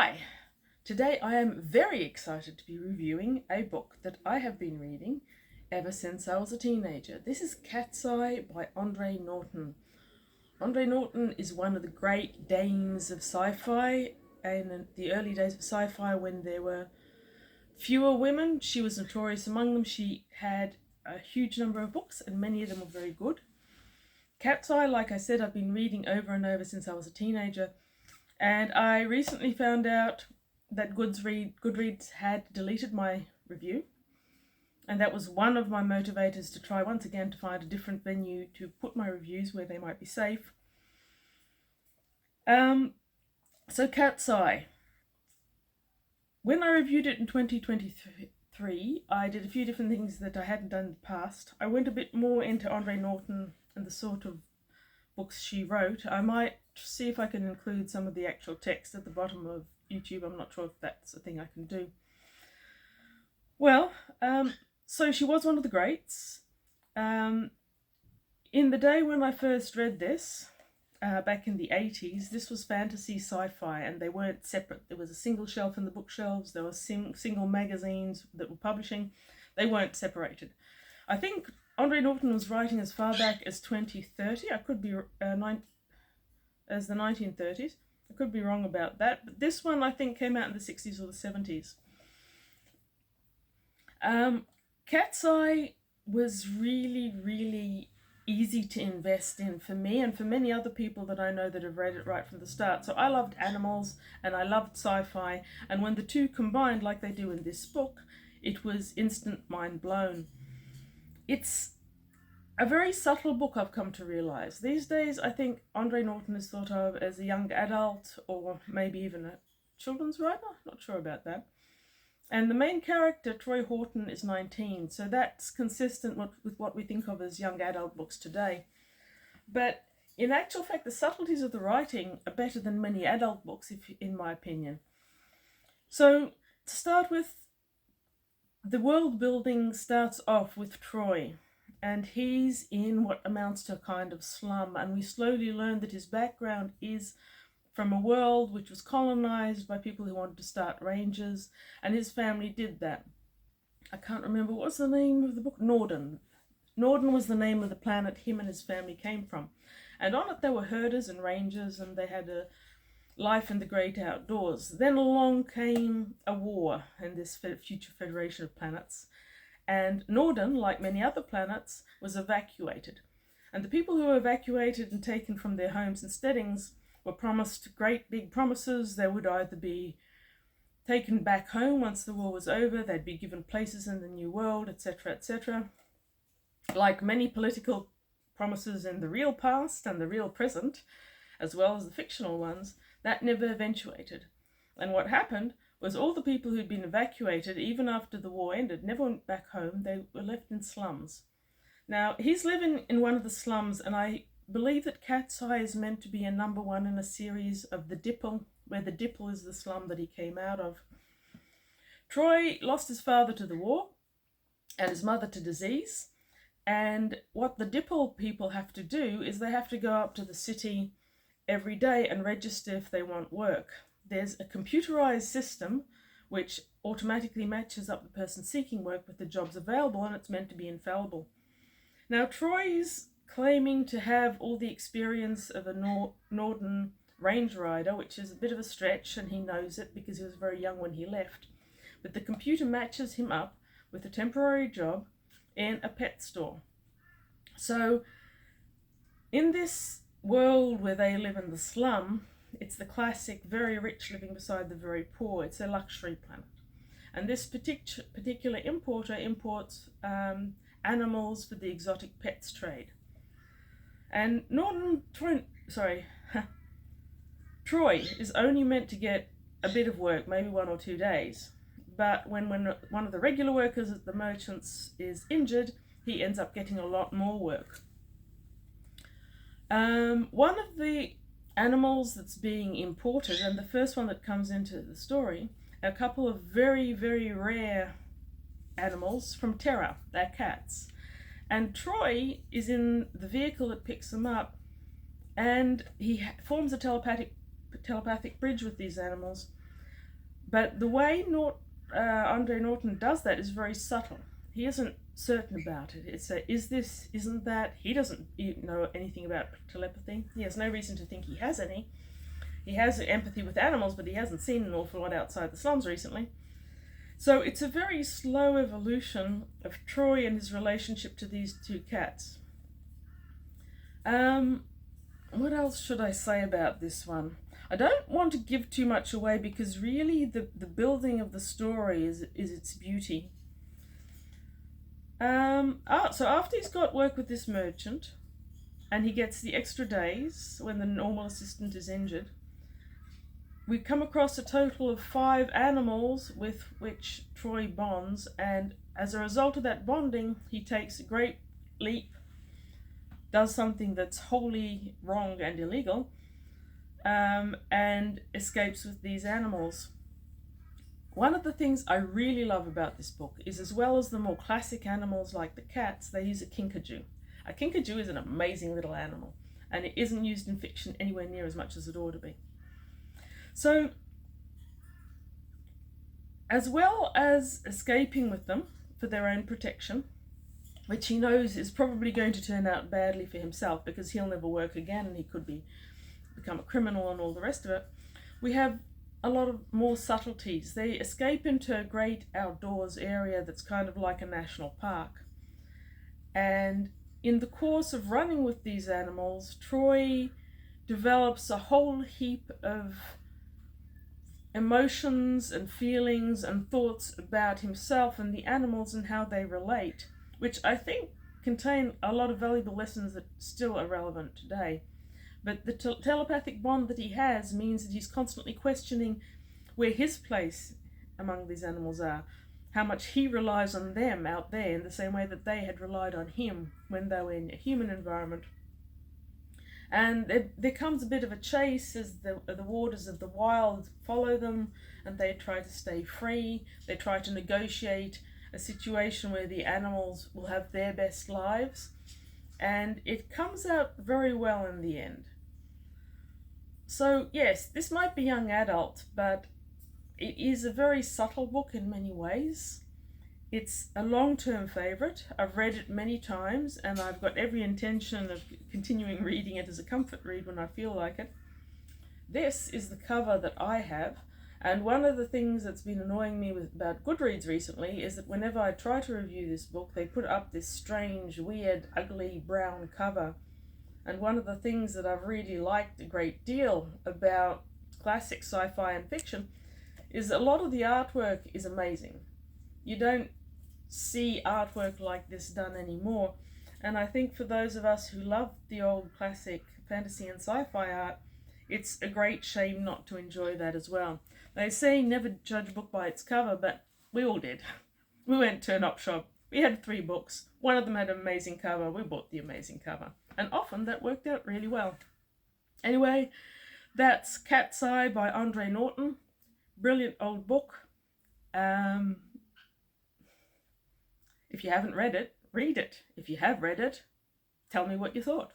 Hi! Today I am very excited to be reviewing a book that I have been reading ever since I was a teenager. This is Cat's Eye by Andre Norton. Andre Norton is one of the great dames of sci-fi, and in the early days of sci-fi when there were fewer women, she was notorious among them. She had a huge number of books and many of them were very good. Cat's Eye, like I said, I've been reading over and over since I was a teenager. And I recently found out that Goodreads had deleted my review. And that was one of my motivators to try once again to find a different venue to put my reviews where they might be safe. So Cat's Eye. When I reviewed it in 2023, I did a few different things that I hadn't done in the past. I went a bit more into Andre Norton and the sort of books she wrote. I might see if I can include some of the actual text at the bottom of YouTube. I'm not sure if that's a thing I can do. Well, so she was one of the greats. In the day when I first read this, back in the 80s, this was fantasy sci-fi and they weren't separate. There was a single shelf in the bookshelves, there were single magazines that were publishing. They weren't separated. I think Andre Norton was writing as far back as 2030. I could be as the 1930s. I could be wrong about that, but this one I think came out in the 60s or the 70s. Cat's Eye was really easy to invest in for me and for many other people that I know that have read it right from the start. So I loved animals and I loved sci-fi, and when the two combined like they do in this book, it was instant mind blown. It's a very subtle book, I've come to realise. These days I think Andre Norton is thought of as a young adult or maybe even a children's writer, not sure about that. And the main character, Troy Horton, is 19, so that's consistent with what we think of as young adult books today. But in actual fact, the subtleties of the writing are better than many adult books, in my opinion. So, to start with, the world building starts off with Troy, and he's in what amounts to a kind of slum, and we slowly learn that his background is from a world which was colonized by people who wanted to start ranges, and his family did that. I can't remember, what was the name of the book? Norden. Norden was the name of the planet him and his family came from. And on it there were herders and rangers, and they had a life in the great outdoors. Then along came a war in this future federation of planets, and Norden, like many other planets, was evacuated. And the people who were evacuated and taken from their homes and steadings were promised great big promises. They would either be taken back home once the war was over, they'd be given places in the new world, etc., etc. Like many political promises in the real past and the real present, as well as the fictional ones, that never eventuated. And what happened was all the people who'd been evacuated, even after the war ended, never went back home. They were left in slums. Now, he's living in one of the slums, and I believe that Cat's Eye is meant to be a number one in a series of The Dipple, where the Dipple is the slum that he came out of. Troy lost his father to the war and his mother to disease, and what the Dipple people have to do is they have to go up to the city every day and register if they want work. There's a computerized system which automatically matches up the person seeking work with the jobs available, and it's meant to be infallible. Now, Troy's claiming to have all the experience of a Norden range rider, which is a bit of a stretch, and he knows it because he was very young when he left. But the computer matches him up with a temporary job in a pet store. So, in this world where they live in the slum, it's the classic very rich living beside the very poor. It's a luxury planet. And this particular importer imports animals for the exotic pets trade. And Troy is only meant to get a bit of work, maybe 1 or 2 days. But when one of the regular workers at the merchants is injured, he ends up getting a lot more work. One of the animals that's being imported, and the first one that comes into the story, are a couple of very rare animals from Terra. They're cats. And Troy is in the vehicle that picks them up, and he forms a telepathic bridge with these animals. But the way Andre Norton does that is very subtle. He isn't certain about it. It's a is this, isn't that. He doesn't know anything about telepathy. He has no reason to think he has any. He has empathy with animals, but he hasn't seen an awful lot outside the slums recently. So it's a very slow evolution of Troy and his relationship to these two cats. What else should I say about this one? I don't want to give too much away because really the building of the story is its beauty. So after he's got work with this merchant and he gets the extra days when the normal assistant is injured, we come across a total of 5 animals with which Troy bonds, and as a result of that bonding, he takes a great leap, does something that's wholly wrong and illegal, and escapes with these animals. One of the things I really love about this book is, as well as the more classic animals like the cats, they use a kinkajou. A kinkajou is an amazing little animal, and it isn't used in fiction anywhere near as much as it ought to be. So, as well as escaping with them for their own protection, which he knows is probably going to turn out badly for himself because he'll never work again and he could become a criminal and all the rest of it, we have a lot of more subtleties. They escape into a great outdoors area that's kind of like a national park. And in the course of running with these animals, Troy develops a whole heap of emotions and feelings and thoughts about himself and the animals and how they relate, which I think contain a lot of valuable lessons that still are relevant today. But the telepathic bond that he has means that he's constantly questioning where his place among these animals are, how much he relies on them out there in the same way that they had relied on him when they were in a human environment. And there comes a bit of a chase as the waters of the wild follow them and they try to stay free. They try to negotiate a situation where the animals will have their best lives. And it comes out very well in the end. So yes, this might be young adult, but it is a very subtle book in many ways. It's a long-term favourite. I've read it many times and I've got every intention of continuing reading it as a comfort read when I feel like it. This is the cover that I have, and one of the things that's been annoying me about Goodreads recently is that whenever I try to review this book, they put up this strange, weird, ugly brown cover. And one of the things that I've really liked a great deal about classic sci-fi and fiction is a lot of the artwork is amazing. You don't see artwork like this done anymore, and I think for those of us who love the old classic fantasy and sci-fi art, it's a great shame not to enjoy that as well. They say never judge a book by its cover, but we all did. We went to an op shop, we had 3 books, one of them had an amazing cover, we bought the amazing cover, and often that worked out really well. Anyway, that's Cat's Eye by Andre Norton. Brilliant old book. If you haven't read it, read it. If you have read it, tell me what you thought.